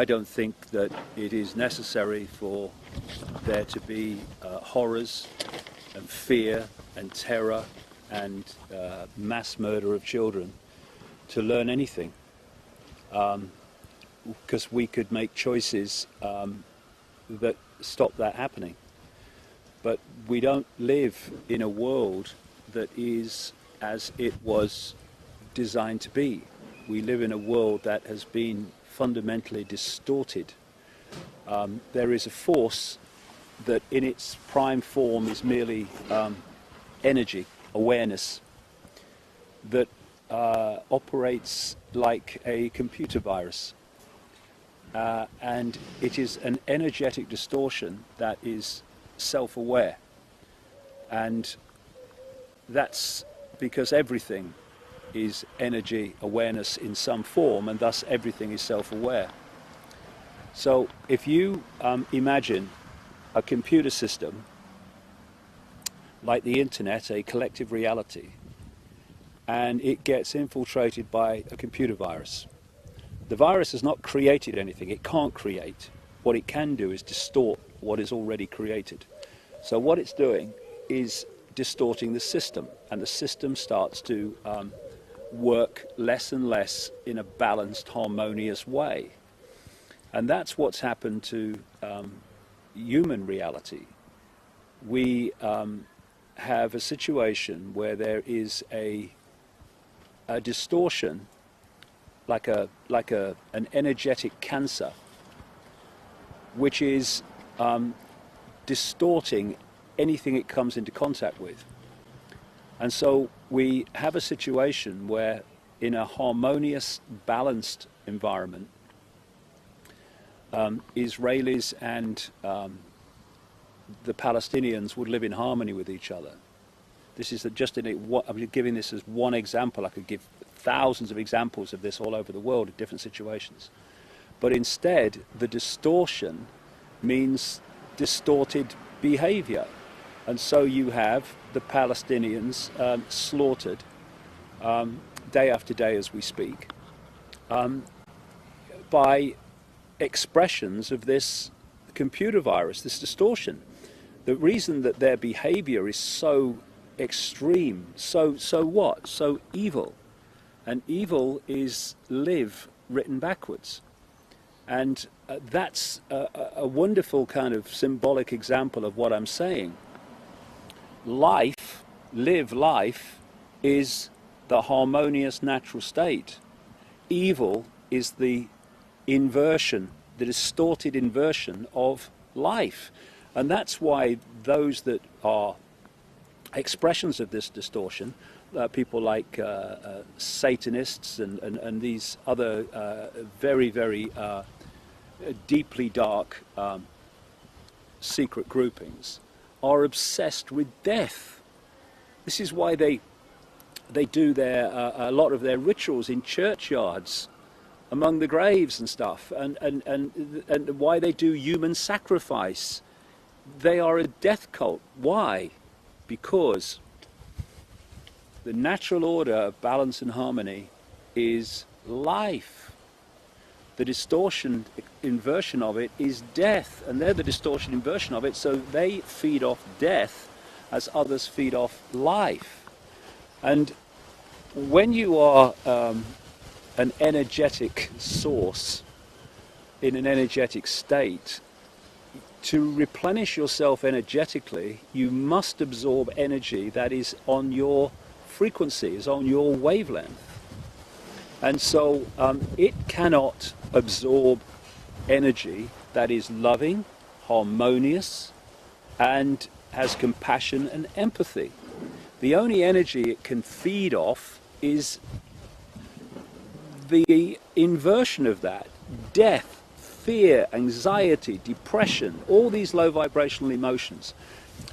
I don't think that it is necessary for there to be horrors and fear and terror and mass murder of children to learn anything. Because we could make choices that stop that happening. But we don't live in a world that is as it was designed to be. We live in a world that has been fundamentally distorted. There is a force that in its prime form is merely energy, awareness, that operates like a computer virus. And it is an energetic distortion that is self-aware. And that's because everything is energy awareness in some form, and thus everything is self-aware. So if you imagine a computer system like the internet, a collective reality, and it gets infiltrated by a computer virus. The virus has not created anything. It can't create. What it can do is distort what is already created. So what it's doing is distorting the system, and the system starts to work less and less in a balanced, harmonious way. And that's what's happened to human reality. We have a situation where there is a distortion, like an energetic cancer, which is distorting anything it comes into contact with. And so we have a situation where in a harmonious, balanced environment, Israelis and the Palestinians would live in harmony with each other. This is just I'm giving this as one example. I could give thousands of examples of this all over the world in different situations. But instead, the distortion means distorted behavior. And so you have the Palestinians slaughtered day after day as we speak by expressions of this computer virus, this distortion. The reason that their behavior is so extreme, so evil, and evil is live written backwards. And that's a wonderful kind of symbolic example of what I'm saying. Live life, is the harmonious natural state. Evil is the inversion, the distorted inversion of life. And that's why those that are expressions of this distortion, people like Satanists and these other very, very deeply dark secret groupings, are obsessed with death. This is why they do a lot of their rituals in churchyards, among the graves and stuff, and why they do human sacrifice. They are a death cult. Why? Because the natural order of balance and harmony is life. The distortion, inversion of it is death, and they're the distortion, inversion of it, so they feed off death as others feed off life. And when you are an energetic source in an energetic state, to replenish yourself energetically, you must absorb energy that is on your frequency, is on your wavelength. And so it cannot absorb energy that is loving, harmonious, and has compassion and empathy. The only energy it can feed off is the inversion of that: death, fear, anxiety, depression, all these low vibrational emotions.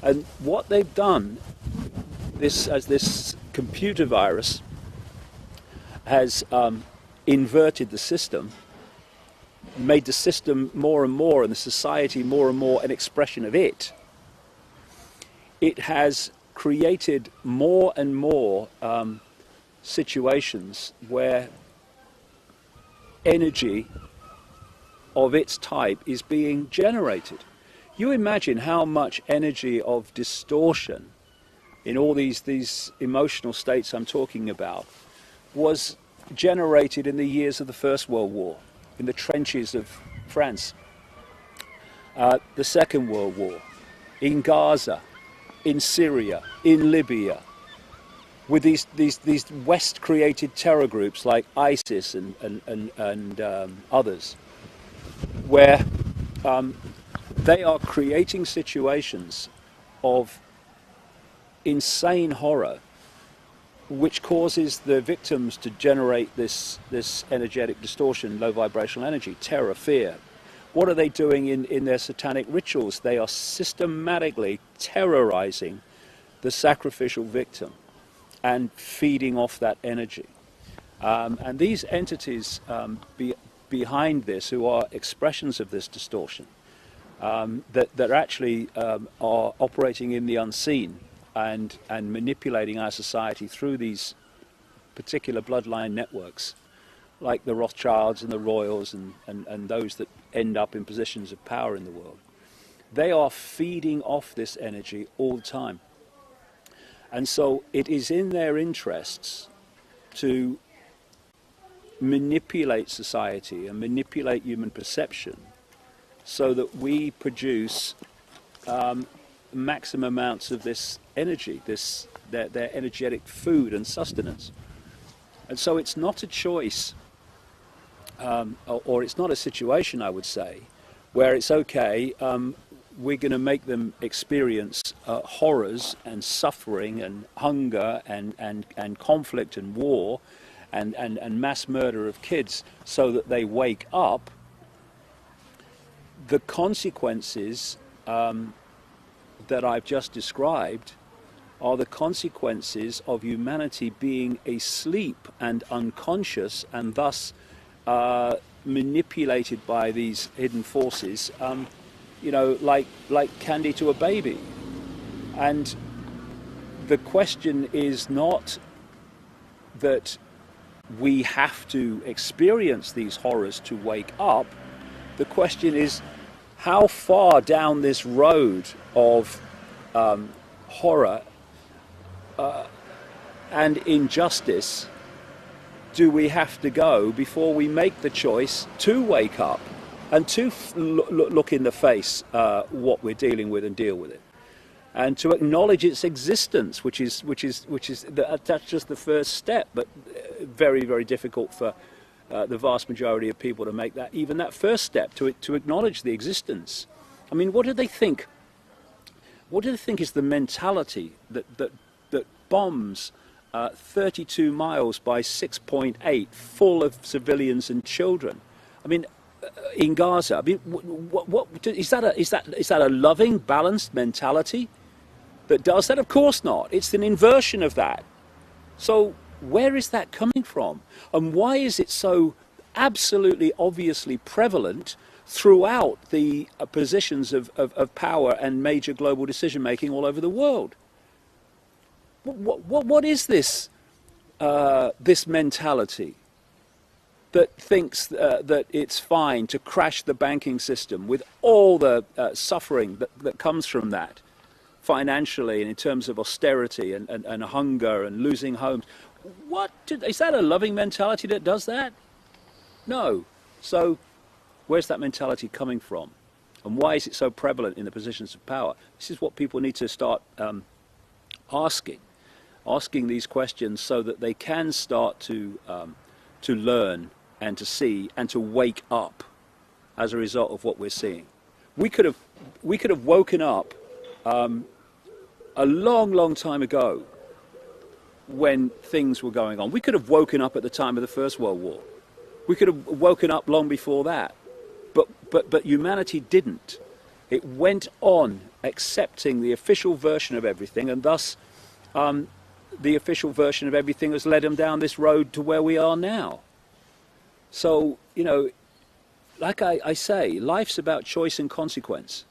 And what they've done, this computer virus has inverted the system, made the system more and more, and the society more and more, an expression of it. It has created more and more situations where energy of its type is being generated. You imagine how much energy of distortion in all these emotional states I'm talking about was generated in the years of the First World War, in the trenches of France, the Second World War, in Gaza, in Syria, in Libya, with these West-created terror groups like ISIS and others, where they are creating situations of insane horror, which causes the victims to generate this energetic distortion, low vibrational energy, terror, fear. What are they doing in their satanic rituals? They are systematically terrorizing the sacrificial victim and feeding off that energy. And these entities behind this, who are expressions of this distortion, that actually are operating in the unseen and manipulating our society through these particular bloodline networks, like the Rothschilds and the Royals and those that end up in positions of power in the world. They are feeding off this energy all the time. And so it is in their interests to manipulate society and manipulate human perception so that we produce maximum amounts of this energy, their energetic food and sustenance. And so it's not a choice, or it's not a situation, I would say, where it's okay, we're going to make them experience horrors and suffering and hunger and conflict and war and mass murder of kids so that they wake up. The consequences that I've just described are the consequences of humanity being asleep and unconscious and thus manipulated by these hidden forces, like candy to a baby. And the question is not that we have to experience these horrors to wake up. The question is, how far down this road of horror and injustice do we have to go before we make the choice to wake up and to look in the face what we're dealing with and deal with it, and to acknowledge its existence, which is that's just the first step, but very, very difficult for the vast majority of people to make that, even that first step, to acknowledge the existence. I mean, what do they think? What do they think is the mentality that bombs 32 miles by 6.8 full of civilians and children? I mean, in Gaza. I mean, what is that a loving, balanced mentality that does that? Of course not. It's an inversion of that. So where is that coming from? And why is it so absolutely obviously prevalent throughout the positions of power and major global decision making all over the world? What is this this mentality that thinks that it's fine to crash the banking system with all the suffering that comes from that, financially and in terms of austerity and hunger and losing homes? Is that a loving mentality that does that? No. So where's that mentality coming from? And why is it so prevalent in the positions of power? This is what people need to start asking these questions, so that they can start to learn and to see and to wake up as a result of what we're seeing. We could have woken up a long time ago when things were going on. We could have woken up at the time of the First World War. We could have woken up long before that. But humanity didn't. It went on accepting the official version of everything, and thus the official version of everything has led them down this road to where we are now. So, like I say, life's about choice and consequence.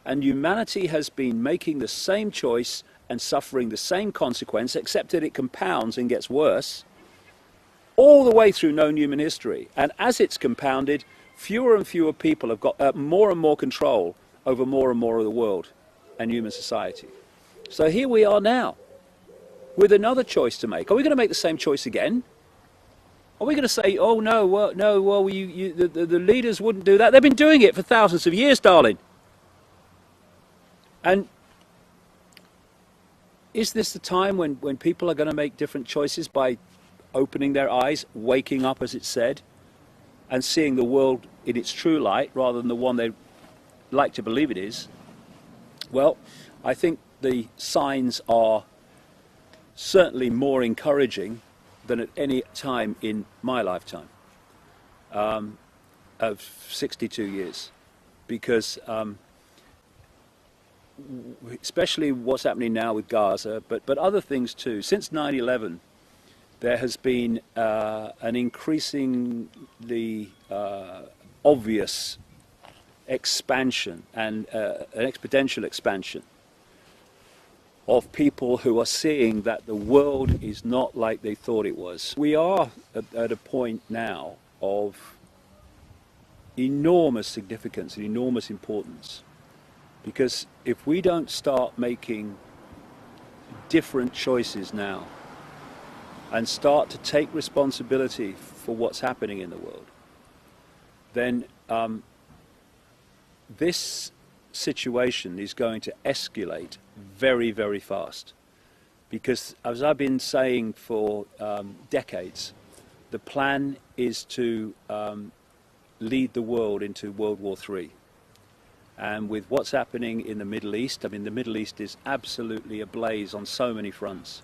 And humanity has been making the same choice and suffering the same consequence, except that it compounds and gets worse all the way through known human history. And as it's compounded, fewer and fewer people have got more and more control over more and more of the world and human society. So here we are now, with another choice to make. Are we going to make the same choice again? Are we going to say, oh no, the leaders wouldn't do that? They've been doing it for thousands of years, darling. And is this the time when people are going to make different choices by opening their eyes, waking up, as it said, and seeing the world in its true light rather than the one they like to believe it is? Well, I think the signs are certainly more encouraging than at any time in my lifetime of 62 years, because especially what's happening now with Gaza, but other things too. Since 9/11, there has been an increasingly obvious expansion and an exponential expansion of people who are seeing that the world is not like they thought it was. We are at a point now of enormous significance and enormous importance, because if we don't start making different choices now and start to take responsibility for what's happening in the world, then this situation is going to escalate very, very fast. Because, as I've been saying for decades, the plan is to lead the world into World War III. And with what's happening in the Middle East, I mean, the Middle East is absolutely ablaze on so many fronts,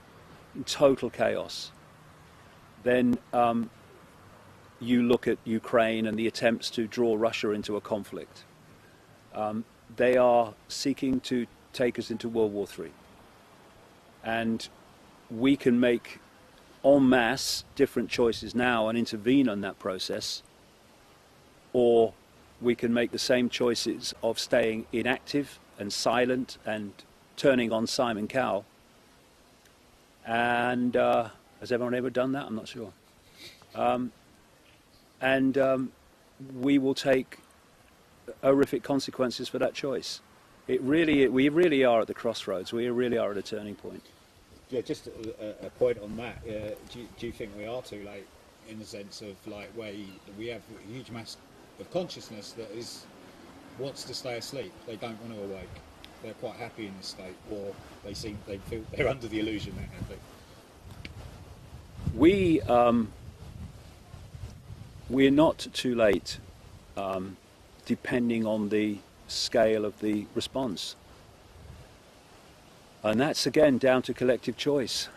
in total chaos. Then you look at Ukraine and the attempts to draw Russia into a conflict. They are seeking to take us into World War III. And we can make en masse different choices now and intervene on that process, or we can make the same choices of staying inactive and silent and turning on Simon Cowell. And has everyone ever done that? I'm not sure. We will take horrific consequences for that choice. We really are at the crossroads. We really are at a turning point. Yeah, just a point on that. Do you think we are too late, in the sense of like where we have a huge mass of consciousness that wants to stay asleep? They don't want to awake. They're quite happy in this state, or they feel they're under the illusion they're happy. We're not too late, depending on the scale of the response. And that's again down to collective choice.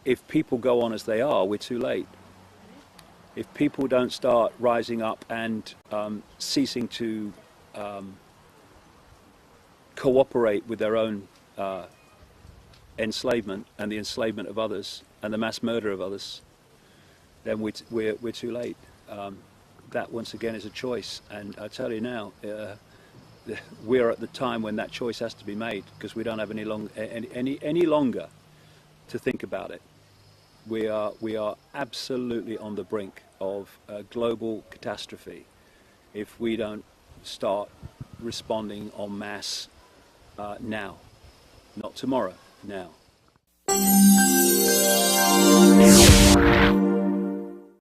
If people go on as they are, we're too late. If people don't start rising up and ceasing to cooperate with their own enslavement and the enslavement of others and the mass murder of others, then we're too late. That once again is a choice, and I tell you now, we're at the time when that choice has to be made, because we don't have any longer to think about it. We are absolutely on the brink of a global catastrophe if we don't start responding en masse now, not tomorrow, now.